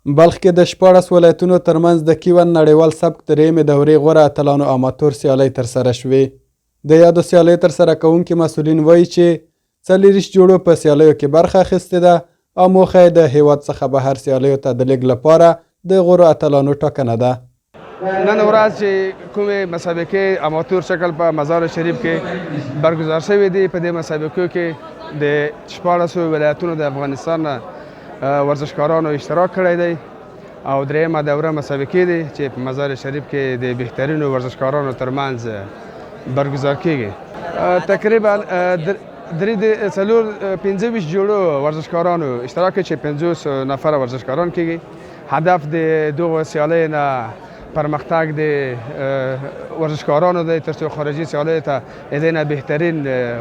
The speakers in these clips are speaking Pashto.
بلخ کې د 14 ولایتونو ترمنځ د کیون نړیوال سبک درېیمې دورې غوره اتلانو اماتور سیالۍ ترسره شوې. د یادو سیالیو ترسره کوونکي مسؤلین وایي چې 40 جوړو په سیالیو کې برخه اخیستې ده او موخه یې د هیواد څخه بهر سیالیو ته د لیږد لپاره د غوره اتلانو ټاکنه ده. نن ورځ چې کومې مسابقې اماتور شکل په مزار شریف کې برگزار شوې دي، په دې مسابقو کې د 14 ولایتونو د افغانستان ورزشکارانو اشتراک کړی دی او درېیمه دوره مسابقې دي چې په مزار شریف کې د بهترینو ورزشکارانو ترمنځ برگزار کیږي. تقریبا 25 جوړو ورزشکارانو اشتراک کوي چې 50 نفر ورزشکاران کیږي. هدف د دغو سیالیو نه پرمختګ د ورزشکارانو دی تر څو خارجي سیالیو ته د دې نه بهترین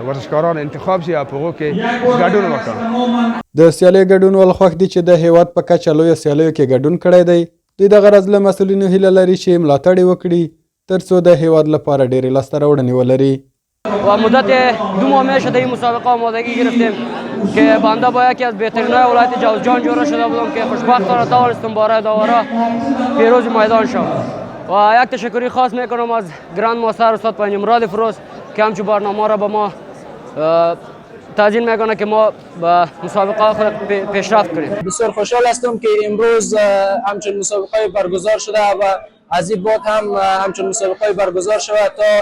ورزشکاران انتخاب شي او په هغو کې ګډون وکړي. د سیالۍ ګډونوال خوښ دي چې د هیواد په کچه لویو سیالیو کې ګډون کړی دی. دوی د غرض له مسؤلینو هیله لري چې ملاتړ یې وکړي تر څو د هیواد لپاره ډېرې لاسته راوړنې ولري. و مدت 2 ماه میشه در این مسابقه آمادگی گرفتیم که بنده با یکی از بهترین‌های ولایت جوزجان جوره شده بودم که خوشبختانه توانستم برای داورا پیروز میدان شم. و یک تشکری خاص میکنم از گراند ماستر استاد پنج مراد فروز که همچون برنامه را به ما تضمین میکنه که ما به مسابقه خود پیشرفت کنیم. بسیار خوشحال هستم که امروز همچون مسابقه برگزار شده و از این بعد هم همچون مسابقه برگزار شود تا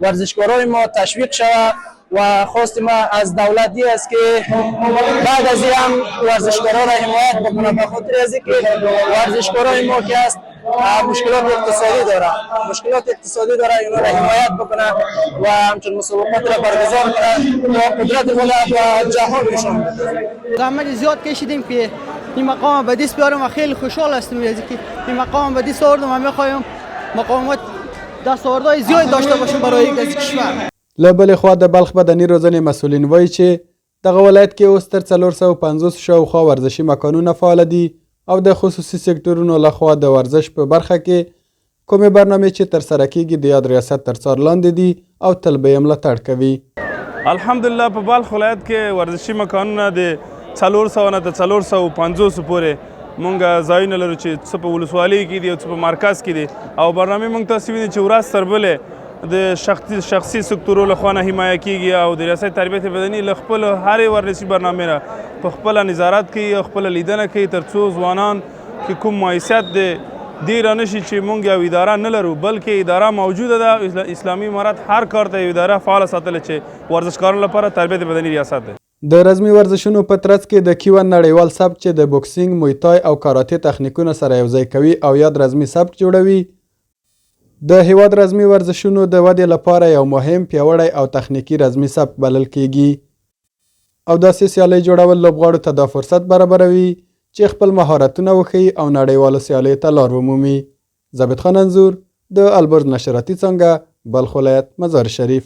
ورزشکارای ما تشویق شود و خواست ما از دولتی است که بعد از این هم ورزشکاران را حمایت بکنه، به خاطر از اینکه ورزشکارای ما که است مشکلات اقتصادی داره اینا را حمایت بکنه و همچون مسابقات را برگزار کنه تا قدرت خود و جهان نشان بده. زحمت زیاد کشیدیم که این مقام به دست بیارم و خیلی خوشحال هستم از اینکه این مقام به دست آوردم و میخوایم مقامات دستاوردهای زیاد داشته باشیم برای یک از کشور. له بلې خوا د بلخ بدني روزنې مسؤلین وایي چې دغه ولایت کې اوس تر 450 شاوخوا ورزشي مکانونه فعال دي او د خصوصي سکتورونو لخوا د ورزش په برخه کې کومې برنامې چې ترسره کیږي د یاد ریاست تر څار لاندې دي او تل به یې ملاتړ کوي. الحمدلله په بلخ ولایت کې ورزشي مکانونه د 400 نه تر 450 پورې مونږ ځایونه لرو چې څه په ولسوالۍ کې دي او څه په مرکز کې دي او برنامې مونږ تاسې وینئ چې ورځ تر بلې د شخصي سکتورو لخوا نه حمایه کیږي او د ریاست تربیت بدني له خپل هرې ورزشي برنامې نه په خپله نظارت کوي او خپله لیدنه کوي تر څو ځوانان کې کوم معیشت دی دې رانشي چې مونږ یو اداره نه لرو بلکې اداره موجوده ده. اسلامي امارت هر کار ته یو اداره فعاله ساتله چې ورزشکارانو لپاره تربیت بدني ریاست دی. د رزمي ورزشونو په ترڅ کې د کیون نړیوال سبک چې د بوکسینګ، مویتای او کاراتې تخنیکونه سره یوځای کوي او یاد رزمي سبک جوړوي، د هیواد رزمي ورزشونو د ودې لپاره یو مهم، پیاوړی او تخنیکي رزمي سبک بلل کیږي او داسې سیالۍ جوړول لوبغاړو ته دا فرصت برابروي چې خپل مهارتونه وښیي او نړیوالو سیالیو ته لار ومومي. ضابط خان انځور، د البرز نشراتي څانګه، بلخ ولایت، مزار شریف.